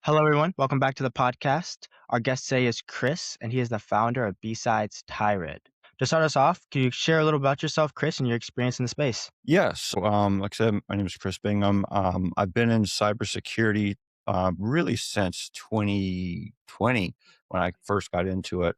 Hello, everyone. Welcome back to the podcast. Our guest today is Chris, and he is the founder of BSides Triad. To start us off, can you share a little about yourself, Chris, and your experience in the space? Yes. Like I said, my name is Chris Bingham. I've been in cybersecurity really since 2020 when I first got into it.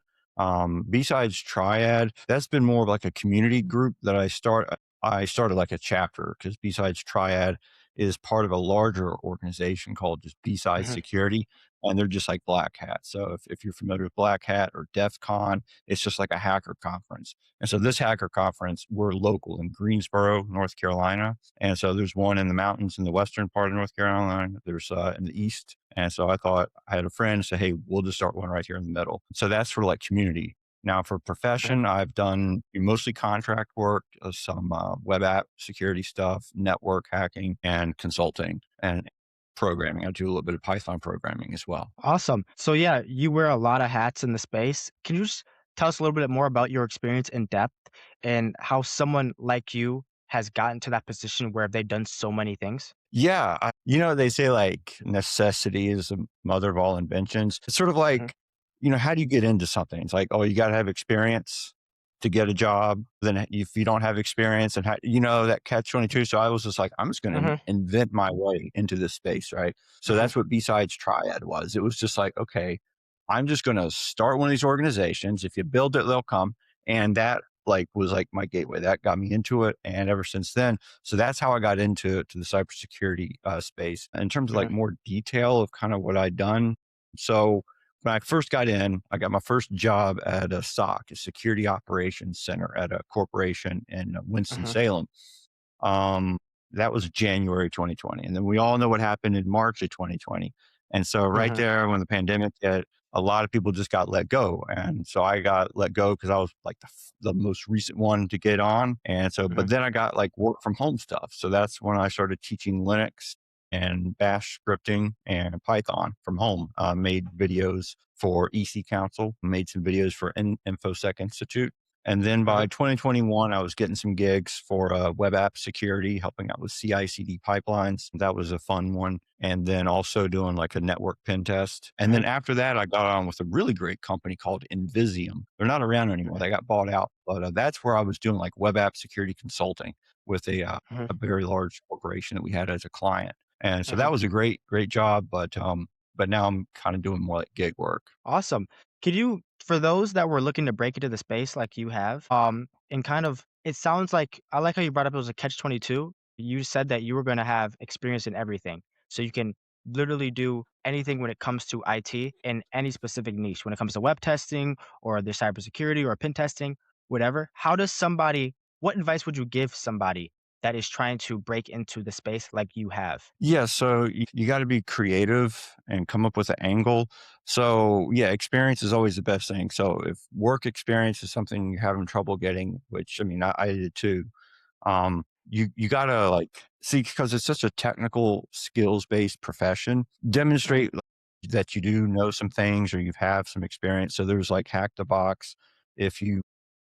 Besides Triad, that's been more of like a community group that I started like a chapter because Besides Triad is part of a larger organization called just BSides Hmm. Security, and they're just like Black Hat. So if you're familiar with Black Hat or DEF CON, it's just like a hacker conference. And so this hacker conference, we're local in Greensboro, North Carolina. And so there's one in the mountains in the western part of North Carolina. There's in the east. And so I thought I had a friend say, hey, we'll just start one right here in the middle. So that's for like community. Now for Okay. profession, I've done mostly contract work, some web app security stuff, network hacking, and consulting and programming. I do a little bit of Python programming as well. Awesome. So, yeah, you wear a lot of hats in the space. Can you just tell us a little bit more about your experience in depth and how someone like you has gotten to that position where they've done so many things? Yeah, they say like necessity is the mother of all inventions. It's sort of Hmm. like, how do you get into something? It's like, oh, you got to have experience to get a job. Then if you don't have experience and, that catch 22. So I was just like, I'm just going to Hmm. invent my way into this space. Right. So Hmm. that's what Besides Triad was. It was just like, okay, I'm just going to start one of these organizations. If you build it, they'll come. And that like was like my gateway that got me into it. And ever since then, so that's how I got into the cybersecurity space. In terms of like Hmm. more detail of kind of what I'd done. So when I first got in, I got my first job at a SOC, a security operations center at a corporation in Hmm. Winston-Salem. Um, that was January 2020. And then we all know what happened in March of 2020. And so right Hmm. there when the pandemic hit, a lot of people just got let go. And so I got let go because I was like the most recent one to get on. And so, Hmm. but then I got like work from home stuff. So that's when I started teaching Linux and Bash scripting and Python from home. Made videos for EC Council, made some videos for InfoSec Institute. And then Hmm. by 2021, I was getting some gigs for web app security, helping out with CICD pipelines. That was a fun one. And then also doing like a network pen test. And then Hmm. after that, I got on with a really great company called Invisium. They're not around anymore. They got bought out. But that's where I was doing like web app security consulting with Hmm. a very large corporation that we had as a client. And so Hmm. that was a great job. But now I'm kind of doing more like gig work. Awesome. Could you, for those that were looking to break into the space like you have, and kind of, it sounds like I like how you brought up it was a catch 22. You said that you were going to have experience in everything. So you can literally do anything when it comes to IT in any specific niche, when it comes to web testing or the cybersecurity or pen testing, whatever. What advice would you give somebody that is trying to break into the space like you have? Yeah, so you got to be creative and come up with an angle. So yeah, experience is always the best thing. So if work experience is something you're having trouble getting, which I mean I did too, you gotta like see because it's such a technical skills based profession. Mhm. Demonstrate that you do know some things or you have some experience. So there's like hack the box. If you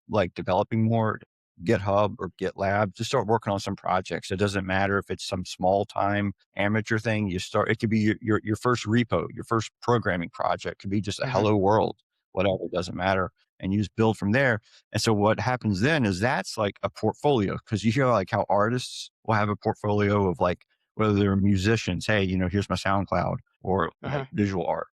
like developing more, GitHub or GitLab, just start working on some projects. It doesn't matter if it's some small time amateur thing. It could be your first repo, your first programming project, could be just a Mhm. hello world, whatever, it doesn't matter. And you just build from there. And so what happens then is that's like a portfolio because you hear like how artists will have a portfolio of like, whether they're musicians, hey, here's my SoundCloud or like Mhm. visual art.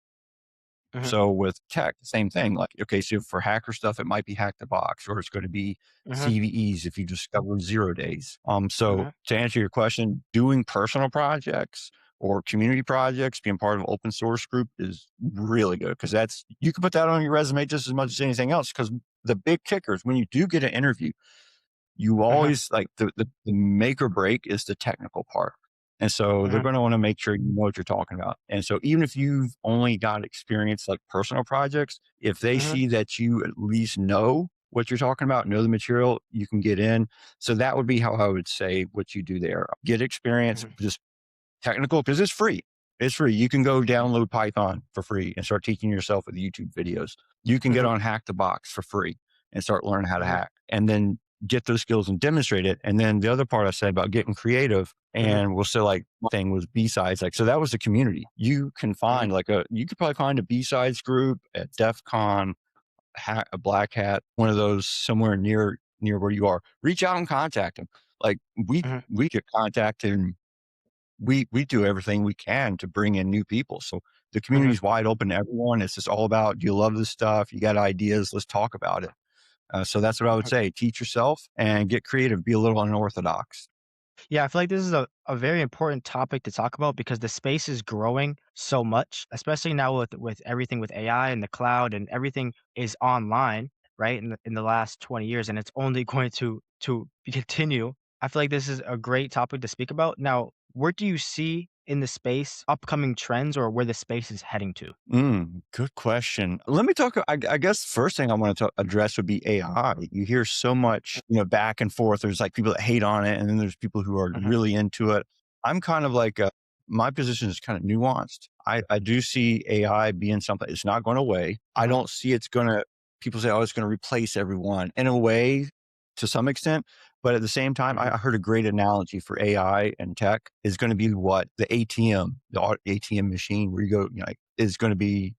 Mhm. So with tech, same thing. Like, okay, so for hacker stuff, it might be hack the box, or it's going to be Mhm. CVEs if you discover 0 days. So Mhm. to answer your question, doing personal projects or community projects, being part of an open source group is really good because you can put that on your resume just as much as anything else. Because the big kicker is when you do get an interview, you Mhm. always like the make or break is the technical part. And so they're Mhm. going to want to make sure you know what you're talking about. And so even if you've only got experience like personal projects, if they Mhm. see that you at least know what you're talking about, know the material, you can get in. So that would be how I would say what you do there. Get experience, Mhm. just technical, because it's free. It's free. You can go download Python for free and start teaching yourself with YouTube videos. You can get Mhm. on Hack the Box for free and start learning how to Mhm. hack. And then get those skills and demonstrate it. And then the other part I said about getting creative, Mhm, and we'll say like my thing was B-sides. Like, so that was the community. You can mhm, find you could probably find a B-sides group at DEF CON, a Black Hat, one of those somewhere near where you are. Reach out and contact them. Like mhm, we get contacted, and we do everything we can to bring in new people. So the mhm, community's wide open to everyone. It's just all about, do you love this stuff? You got ideas? Let's talk about it. So that's what I would mhm. say. Teach yourself and get creative. Be a little unorthodox. Yeah, I feel like this is a very important topic to talk about because the space is growing so much, especially now with everything with AI and the cloud and everything is online, right? In the last 20 years, and it's only going to continue. I feel like this is a great topic to speak about. Now, where do you see in the space upcoming trends or where the space is heading to? Good question. Let me talk. I guess first thing I want to address would be AI. You hear so much, back and forth. There's like people that hate on it, and then there's people who are Mhm, really into it. I'm kind of like, my position is kind of nuanced. I do see AI being something. It's not going away. I mhm, don't see it's going to. People say, "Oh, it's going to replace everyone." In a way, to some extent, but at the same time, mhm, I heard a great analogy for AI and tech is going to be what the ATM, ATM machine, where you go, like, is going to be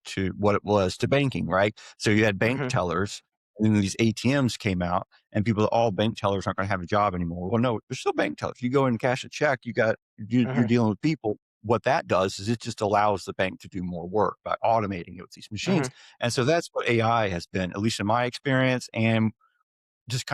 to what it was to banking, right? So you had bank mhm, tellers, and then these ATMs came out, and people, all bank tellers aren't going to have a job anymore. Well, no, there's still bank tellers. You go and cash a check, you're mhm, dealing with people. What that does is it just allows the bank to do more work by automating it with these machines. mhm, And so that's what AI has been, at least in my experience, and just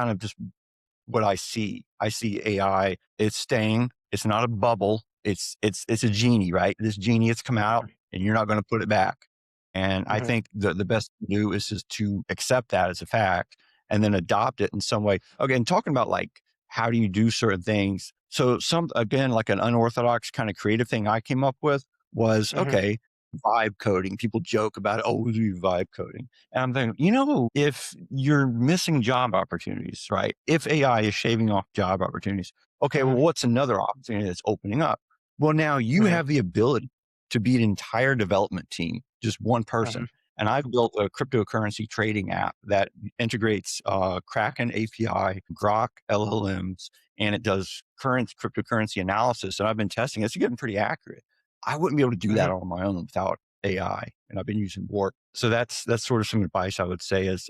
what I see. I see AI, it's staying. It's not a bubble. It's a genie, right? This genie has come out, and you're not going to put it back. And I mhm, think the best to do is just to accept that as a fact and then adopt it in some way. Okay, and talking about like how do you do certain things. So some, again, like an unorthodox kind of creative thing I came up with was, mhm, okay, vibe coding. People joke about it. Oh, we do vibe coding. And I'm thinking, if you're missing job opportunities, right? If AI is shaving off job opportunities, okay, well, mhm, what's another opportunity that's opening up? Well, now you mhm, have the ability to be an entire development team, just one person. mhm, And I've built a cryptocurrency trading app that integrates Kraken API, Grok LLMs, and it does current cryptocurrency analysis. And I've been testing it. It's getting pretty accurate. I wouldn't be able to do that mhm, on my own without AI, and I've been using Bork. So that's sort of some advice I would say is,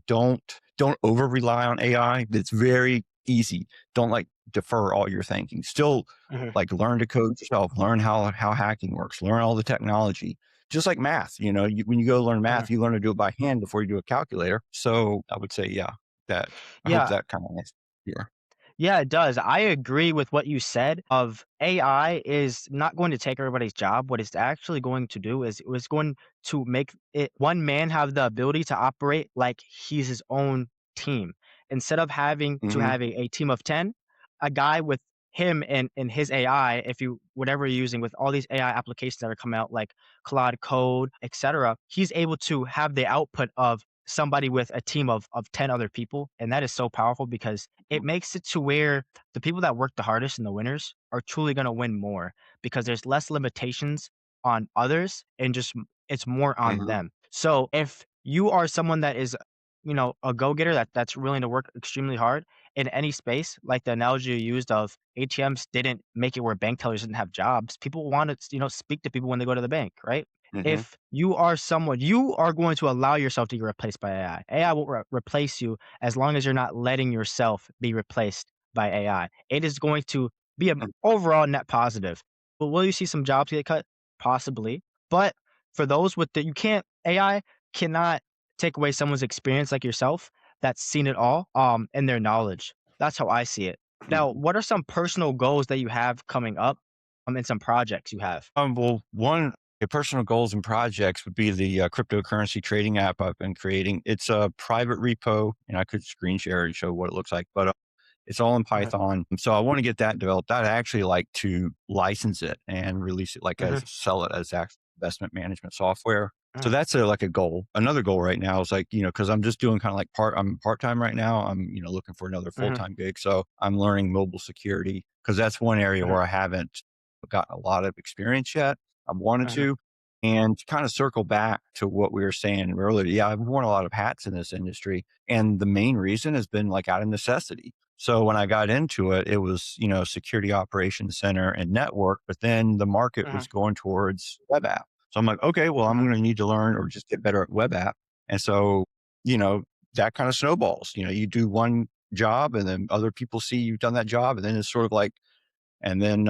don't over rely on AI. It's very easy. Don't like defer all your thinking. Still, mhm, like, learn to code yourself, learn how hacking works, learn all the technology. Just like math, when you go learn mhm. math, you learn to do it by hand before you do a calculator. So I would say, yeah, that I hope Yeah, that kind of makes yeah. yeah, it does. I agree with what you said of AI is not going to take everybody's job. What it's actually going to do is it's going to make it one man have the ability to operate like he's his own team. Instead of having to Hmm. have a team of 10, a guy with him and his AI, if you whatever you're using with all these AI applications that are coming out like Claude Code, etc., he's able to have the output of somebody with a team of 10 other people. And that is so powerful because it makes it to where the people that work the hardest and the winners are truly going to win more because there's less limitations on others and just it's more on Hmm. them. So if you are someone that is, a go-getter that's willing to work extremely hard in any space, like the analogy you used of ATMs didn't make it where bank tellers didn't have jobs. People want to, speak to people when they go to the bank, right? Hmm. If you are someone, you are going to allow yourself to get replaced by AI. AI won't replace you as long as you're not letting yourself be replaced by AI. It is going to be an overall net positive. But will you see some jobs get cut? Possibly. But for those with the you can't AI cannot take away someone's experience like yourself that's seen it all and their knowledge. That's how I see it. Now, what are some personal goals that you have coming up and some projects you have? Well, one personal goals and projects would be the cryptocurrency trading app I've been creating. It's a private repo, and I could screen share and show what it looks like, but it's all in Mhm, Python. So I want to get that developed. I'd actually like to license it and release it, like, mhm, as sell it as actual investment management software. So mhm, that's like a goal. Another goal right now is, like, because I'm just doing kind of like I'm part time right now. I'm looking for another full mhm, time gig. So I'm learning mobile security because that's one area mhm, where I haven't gotten a lot of experience yet. I've wanted mhm, to. And to kind of circle back to what we were saying earlier, yeah, I've worn a lot of hats in this industry. And the main reason has been like out of necessity. So when I got into it, it was, security operations center and network, but then the market Mhm, was going towards web app. So I'm like, okay, well, I'm mhm, going to need to learn or just get better at web app. And so, you know, that kind of snowballs. You do one job and then other people see you've done that job. And then it's sort of like, and then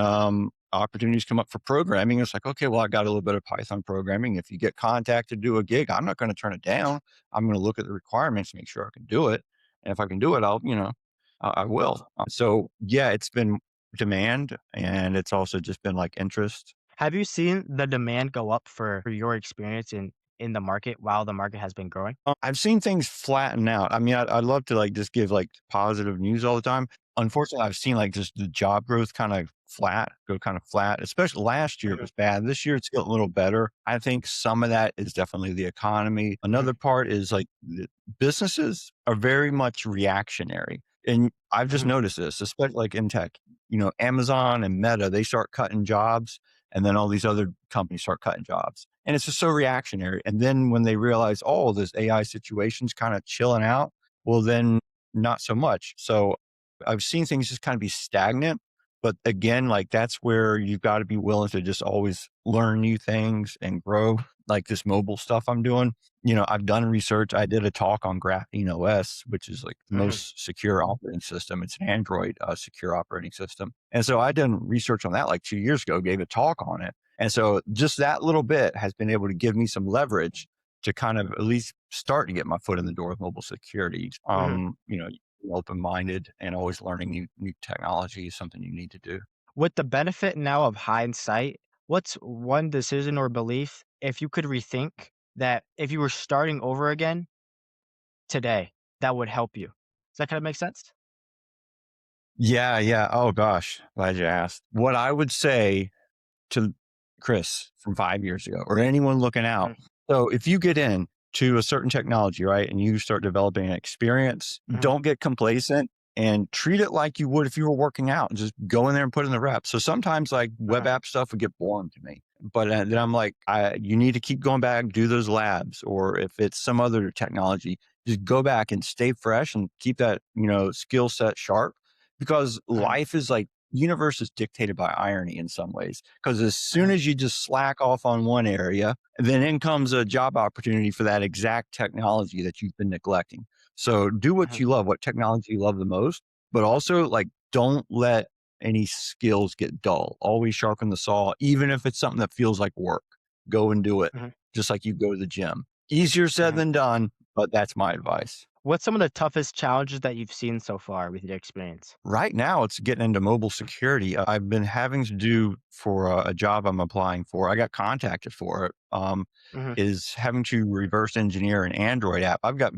opportunities come up for programming. It's like, okay, well, I got a little bit of Python programming. If you get contacted to do a gig, I'm not going to turn it down. I'm going to look at the requirements, make sure I can do it. And if I can do it, I will. So yeah, it's been demand, and it's also just been like interest. Have you seen the demand go up for your experience in the market while the market has been growing? I've seen things flatten out. I mean, I'd love to like just give like positive news all the time. Unfortunately, I've seen like just the job growth go kind of flat, especially last year it Mhm, was bad. This year it's getting a little better. I think some of that is definitely the economy. mhm, Another part is like the businesses are very much reactionary. And I've just mhm, noticed this, especially like in tech, Amazon and Meta, they start cutting jobs and then all these other companies start cutting jobs. And it's just so reactionary. And then when they realize, oh, this AI situation's kind of chilling out, well, then not so much. So I've seen things just kind of be stagnant. But again, like that's where you've got to be willing to just always learn new things and grow. Like this mobile stuff I'm doing, I've done research. I did a talk on Graphene OS, which is like the mhm. most secure operating system. It's an Android secure operating system. And so I done research on that like 2 years ago, gave a talk on it. And so just that little bit has been able to give me some leverage to kind of at least start to get my foot in the door with mobile security. Mhm. Open minded and always learning new technology is something you need to do. With the benefit now of hindsight, what's one decision or belief, if you could rethink, that if you were starting over again today, that would help you? Does that kinda make sense? Yeah, yeah. Oh gosh, glad you asked. What I would say to Chris from 5 years ago or anyone looking out. Mhm, So if you get in to a certain technology, right, and you start developing an experience, mhm, don't get complacent and treat it like you would if you were working out and just go in there and put in the reps. So sometimes like web mhm, app stuff would get boring to me, but then I'm like, you need to keep going back, do those labs, or if it's some other technology, just go back and stay fresh and keep that, skill set sharp because mhm, life is like universe is dictated by irony in some ways. Because as soon mhm, as you just slack off on one area, then in comes a job opportunity for that exact technology that you've been neglecting. So do what mhm, you love, what technology you love the most, but also like don't let any skills get dull. Always sharpen the saw, even if it's something that feels like work. Go and do it, mhm, just like you go to the gym. Easier said mhm. than done, but that's my advice. What's some of the toughest challenges that you've seen so far with your experience? Right now, it's getting into mobile security. I've been having to do for a job I'm applying for. I got contacted for it. Mhm, Is having to reverse engineer an Android app. I've got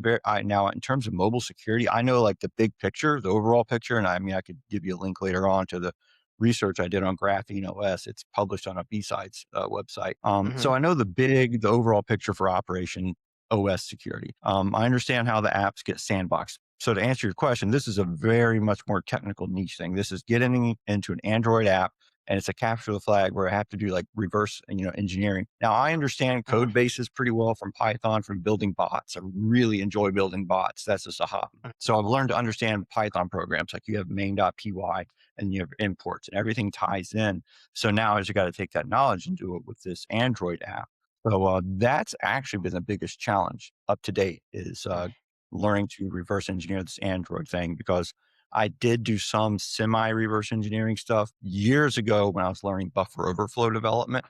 now in terms of mobile security. I know like the big picture, the overall picture, and I mean I could give you a link later on to the research I did on Graphene OS. It's published on a BSides website. So mhm, I know the overall picture for Operation OS security. I understand how the apps get sandboxed. So to answer your question, this is a very much more technical niche thing. This is getting into an Android app and it's a capture the flag where I have to do like reverse, engineering. Now I understand mhm, code bases pretty well from Python from building bots. I really enjoy building bots. That's just a hobby. mhm, So I've learned to understand Python programs like you have main.py and you have imports and everything ties in. So now I just got to take that knowledge and do it with this Android app. So that's actually been the biggest challenge up to date is mhm, learning to reverse engineer this Android thing because I did do some semi reverse engineering stuff years ago when I was learning buffer overflow development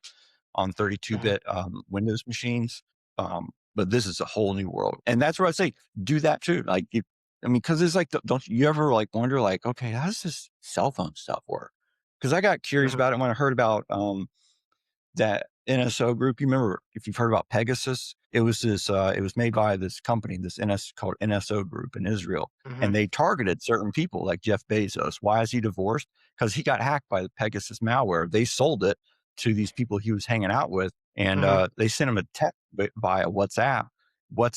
on mhm, 32-bit Windows machines. But this is a whole new world. And that's where I say, do that too. Because it's like, don't you ever like wonder, like, okay, how does this cell phone stuff work? Because I got curious mhm, about it when I heard about that NSO group. You remember if you've heard about Pegasus? It was made by this company, this NS called NSO group in Israel. mhm, And they targeted certain people like Jeff Bezos. Why is he divorced? Because he got hacked by the Pegasus malware. They sold it to these people he was hanging out with, and mhm, they sent him a text via WhatsApp. what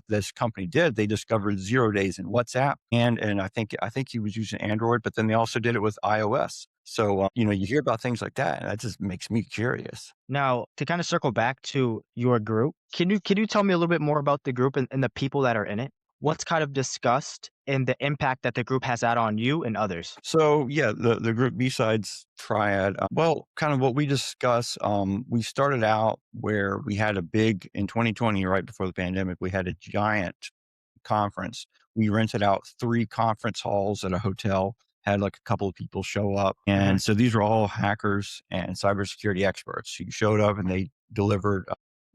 this company did, they discovered 0 days in WhatsApp, and I think he was using Android, but then they also did it with iOS. So you hear about things like that, and that just makes me curious. Now, to kind of circle back to your group, can you tell me a little bit more about the group and the people that are in it? What's kind of discussed and the impact that the group has had on you and others? So yeah, the group BSides Triad. Well, kind of what we discuss. We started out where we had a big in 2020, right before the pandemic. We had a giant conference. We rented out 3 conference halls at a hotel, had like a couple of people show up. Mhm, And so these were all hackers and cybersecurity experts who showed up and they delivered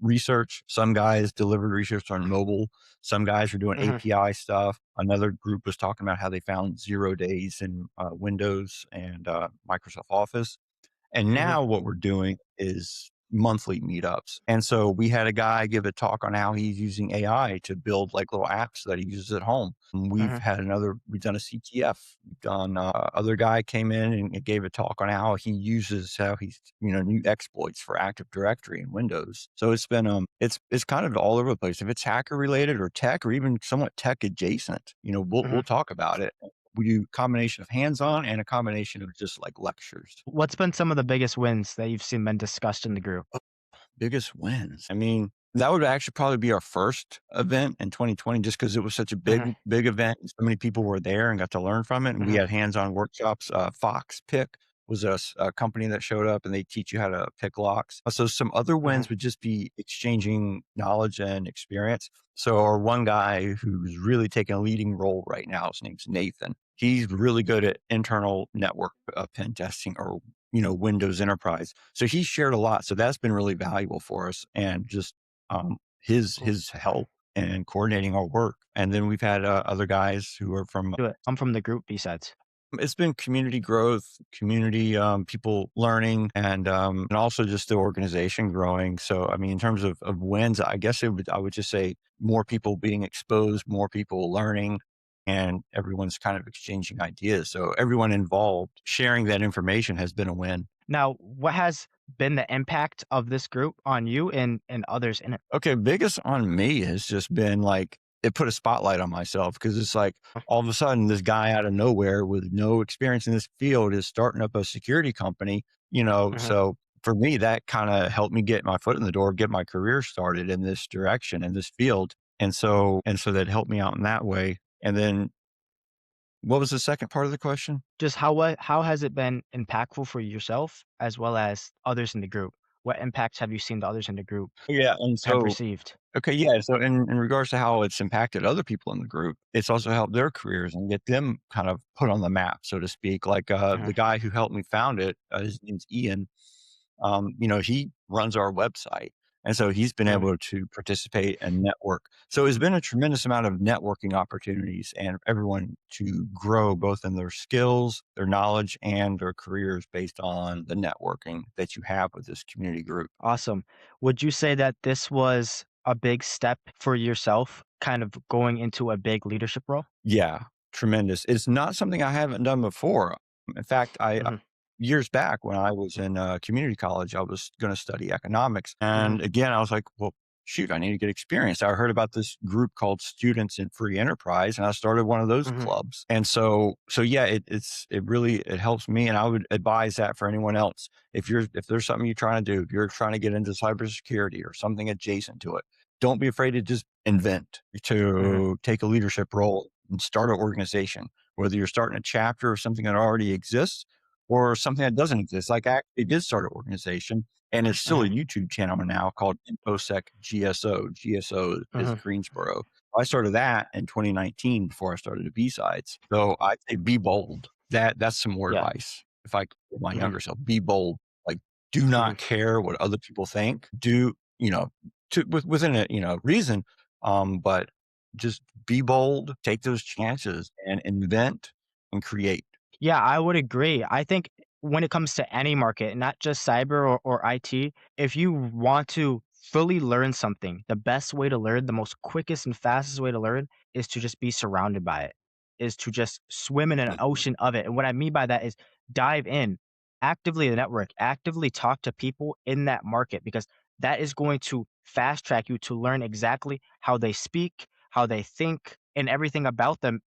research. Some guys delivered research on mobile. Some guys were doing mhm, API stuff. Another group was talking about how they found 0 days in Windows and Microsoft Office. And mhm, now what we're doing is monthly meetups. And so we had a guy give a talk on how he's using AI to build like little apps that he uses at home. And mhm, we've done a CTF. We've done, other guy came in and gave a talk on how he's, new exploits for Active Directory in Windows. So it's been, it's kind of all over the place. If it's hacker related or tech or even somewhat tech adjacent, we'll mhm. talk about it. We do a combination of hands-on and a combination of just like lectures. What's been some of the biggest wins that you've seen been discussed in the group? Biggest wins. I mean, that would actually probably be our first event in 2020 just because it was such a Mhm, big event and so many people were there and got to learn from it, and we mhm, had hands-on workshops. Fox Pick was a company that showed up, and they teach you how to pick locks. So some other mhm. wins would just be exchanging knowledge and experience. So our one guy who's really taking a leading role right now, his name's Nathan. He's really good at internal network, pen testing or Windows Enterprise. So he shared a lot. So that's been really valuable for us, and just Cool. his help and coordinating our work. And then we've had other guys who are from. Do it. I'm from the group B-sides. It's been community growth, community people learning, and also just the organization growing. So I mean, in terms of wins, I guess I would just say more people being exposed, more people learning, and everyone's kind of exchanging ideas. So everyone involved sharing that information has been a win. Now, what has been the impact of this group on you and others in it? Okay, biggest on me has just been like it put a spotlight on myself because it's like all of a sudden this guy out of nowhere with no experience in this field is starting up a security company. Mhm. So for me, that kind of helped me get my foot in the door, get my career started in this direction, in this field. And so that helped me out in that way. And then what was the second part of the question? Just how has it been impactful for yourself as well as others in the group? What impacts have you seen the others in the group Yeah. And have so received? Okay, yeah. So in regards to how it's impacted other people in the group, it's also helped their careers and get them kind of put on the map, so to speak. Like Mhm, the guy who helped me found it, his name's Ian. He runs our website. And so he's been mhm. able to participate and network. So it's been a tremendous amount of networking opportunities and everyone to grow both in their skills, their knowledge, and their careers based on the networking that you have with this community group. Awesome. Would you say that this was a big step for yourself, kind of going into a big leadership role? Yeah, tremendous. It's not something I haven't done before. In fact, Mhm, years back when I was in community college, I was going to study economics, mhm, and again, I was like, well. Shoot, I need to get experience. I heard about this group called Students in Free Enterprise, and I started one of those mhm, clubs. And so yeah, it really it helps me, and I would advise that for anyone else. If there's something you're trying to do, if you're trying to get into cybersecurity or something adjacent to it, don't be afraid to just invent, mhm, to take a leadership role and start an organization, whether you're starting a chapter of something that already exists or something that doesn't exist. Like I actually did start an organization, and it's still a mhm, YouTube channel now called InfoSec GSO. GSO is mhm, Greensboro. I started that in 2019 before I started the B-sides. So I say be bold. That's some more yeah, advice. If I could give my mhm, younger self, be bold. Like do not mhm. care what other people think. Do, within a, reason, but just be bold, take those chances and invent and create. Yeah, I would agree. I think when it comes to any market, not just cyber or IT, if you want to fully learn something, the best way to learn, the most quickest and fastest way to learn is to just be surrounded by it, is to just swim in an ocean of it. And what I mean by that is dive in. actively network, actively talk to people in that market because that is going to fast track you to learn exactly how they speak, how they think, and everything about them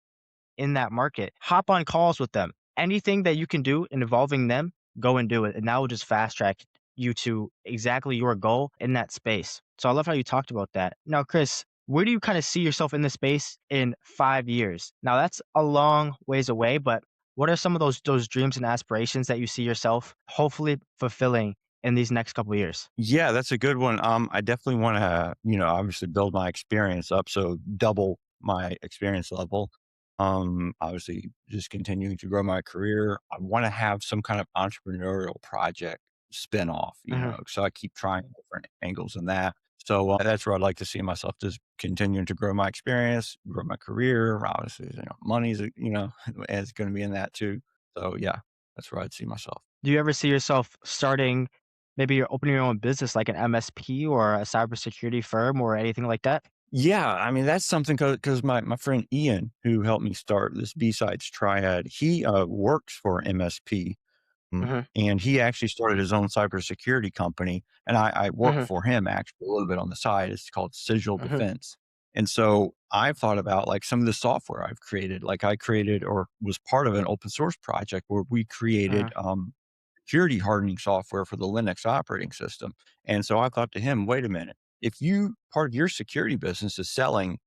in that market. Hop on calls with them. Anything that you can do involving them, go and do it. And that will just fast track you to exactly your goal in that space. So I love how you talked about that. Now, Chris, where do you kind of see yourself in this space in 5 years? Now, that's a long ways away, but what are some of those dreams and aspirations that you see yourself hopefully fulfilling in these next couple of years? Yeah, that's a good one. I definitely want to, obviously build my experience up. So double my experience level. Obviously just continuing to grow my career. I want to have some kind of entrepreneurial project spin off, Hmm. so I keep trying different angles in that. So that's where I'd like to see myself just continuing to grow my experience, grow my career. Obviously, money's, is going to be in that too. So yeah, that's where I'd see myself. Do you ever see yourself starting, maybe you're opening your own business like an MSP or a cybersecurity firm or anything like that? Yeah, I mean, that's something because my friend Ian, who helped me start this BSides Triad, he, works for MSP, Mhm, and he actually started his own cybersecurity company, and I work mhm, for him actually a little bit on the side. It's called Sigil mhm, Defense, and so I've thought about, like, some of the software I've created. Like, I created or was part of an open source project where we created, mhm, security hardening software for the Linux operating system. And so I thought to him, wait a minute, if you part of your security business is selling,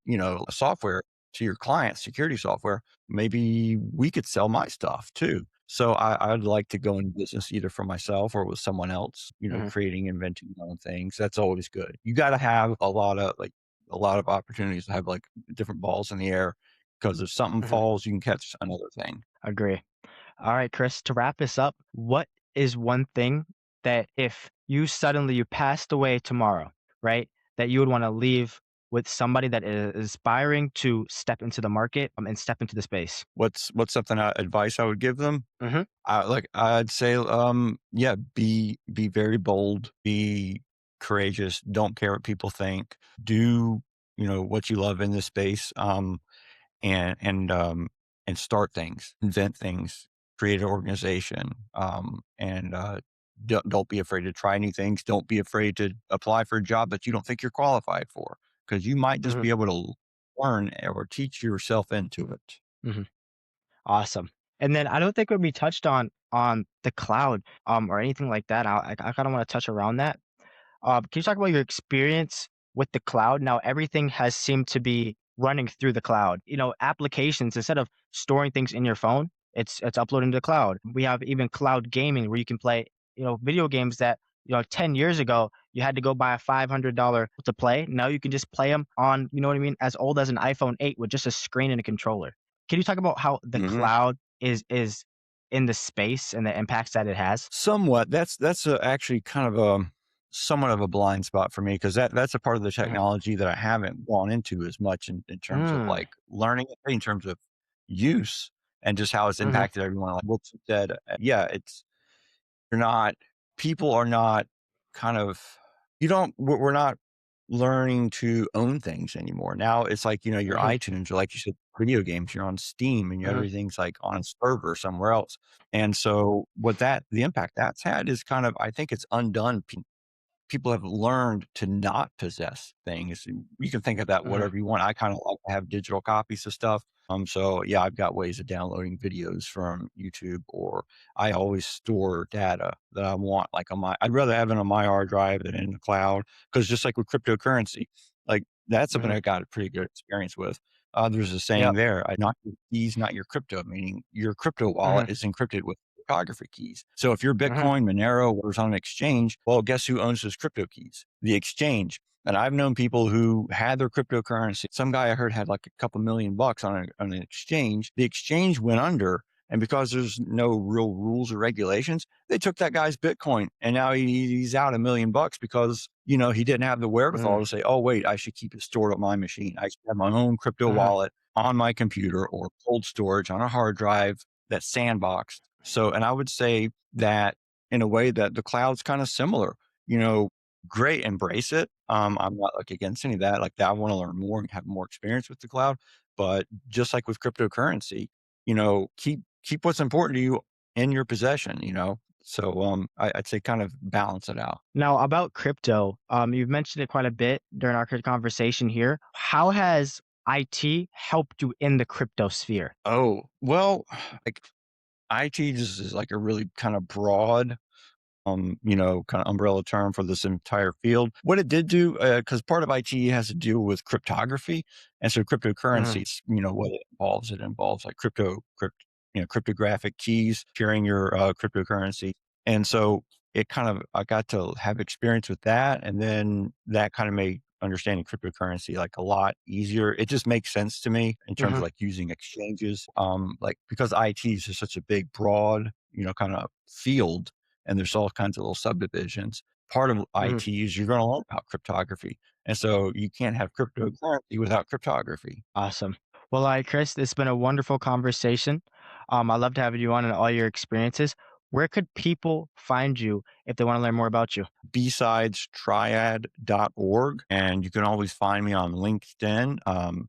software to your clients, security software, maybe we could sell my stuff too. So I'd like to go in business either for myself or with someone else, mhm, creating, inventing their own things. That's always good. You got to have a lot of opportunities to have like different balls in the air because if something mhm. falls, you can catch another thing. Agree. All right, Chris, to wrap this up, what is one thing that if you passed away tomorrow, right, that you would wanna leave with somebody that is aspiring to step into the market, and step into the space? What's something advice I would give them? Mhm, I'd say, yeah, be very bold, be courageous, don't care what people think, do, what you love in this space, and start things, invent things, create an organization, and don't be afraid to try new things. Don't be afraid to apply for a job that you don't think you're qualified for, because you might just mhm, be able to learn or teach yourself into it. mhm. Awesome. And then I don't think when we touched on the cloud, or anything like that. I kinda wanna touch around that. Can you talk about your experience with the cloud? Now, everything has seemed to be running through the cloud. Applications, instead of storing things in your phone, it's uploading to the cloud. We have even cloud gaming where you can play, video games that, 10 years ago, you had to go buy a $500 to play. Now you can just play them on, you know what I mean, as old as an iPhone 8 with just a screen and a controller. Can you talk about how the Mhm. cloud is in the space and the impacts that it has? Somewhat. That's actually kind of a somewhat of a blind spot for me because that's a part of the Mhm. technology that I haven't gone into as much in terms of Mm. like learning it, in terms of use and just how it's Mhm. impacted everyone. Like what you said, yeah, you're not people are not kind of you don't we're not learning to own things anymore. Now it's like, your Mhm. iTunes or like you said, video games, you're on Steam and Mhm. everything's like on a server somewhere else. And so the impact that's had is kind of, I think it's undone people have learned to not possess things. You can think of that Mhm. whatever you want. I kind of like to have digital copies of stuff. So yeah, I've got ways of downloading videos from YouTube, or I always store data that I want, like I'd rather have it on my hard drive than in the cloud. Cause just like with cryptocurrency, like that's something Mhm. I got a pretty good experience with. There's a saying Yep. there, not your keys, not your crypto, meaning your crypto wallet Mhm. is encrypted with cryptography keys. So if your Mhm. Bitcoin, Monero, was on an exchange, well, guess who owns those crypto keys? The exchange. And I've known people who had their cryptocurrency. Some guy I heard had like a couple $1 million on an exchange. The exchange went under. And because there's no real rules or regulations, they took that guy's Bitcoin and now he's out $1 million because, he didn't have the wherewithal Mm. to say, oh, wait, I should keep it stored on my machine. I should have my own crypto Mhm. wallet on my computer or cold storage on a hard drive that's sandboxed. So, and I would say that in a way that the cloud's kind of similar, you know, great, embrace it. I'm not like against any of that. Like that, I want to learn more and have more experience with the cloud. But just like with cryptocurrency, keep what's important to you in your possession. So I'd say kind of balance it out. Now, about crypto, you've mentioned it quite a bit during our conversation here. How has IT helped you in the crypto sphere? Oh, well, like IT just is like a really kind of broad kind of umbrella term for this entire field. What it did do, because part of IT has to deal with cryptography, and so Mhm, cryptocurrencies, what it involves like cryptographic keys, sharing your cryptocurrency, and so it kind of I got to have experience with that, and then that kind of made understanding cryptocurrency like a lot easier. It just makes sense to me in terms of mhm, like using exchanges, like because IT is just such a big, broad, kind of field, and there's all kinds of little subdivisions. Part of mhm. IT is you're going to learn about cryptography. And so you can't have cryptocurrency without cryptography. Awesome. Well, all right, Chris, it's been a wonderful conversation. I loved having you on and all your experiences. Where could people find you if they want to learn more about you? BSidesTriad.org. And you can always find me on LinkedIn. I'm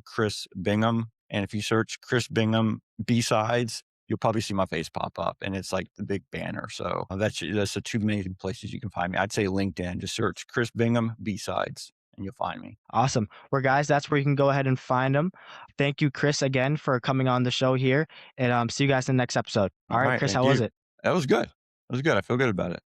Chris Bingham. And if you search Chris Bingham BSides, you'll probably see my face pop up, and it's like the big banner. So that's the two main places you can find me. I'd say LinkedIn. Just search Chris Bingham BSides, and you'll find me. Awesome. Well, guys, that's where you can go ahead and find them. Thank you, Chris, again for coming on the show here. And see you guys in the next episode. All All right, right. Chris, Thank how was you. it? That was good. That was good. I feel good about it.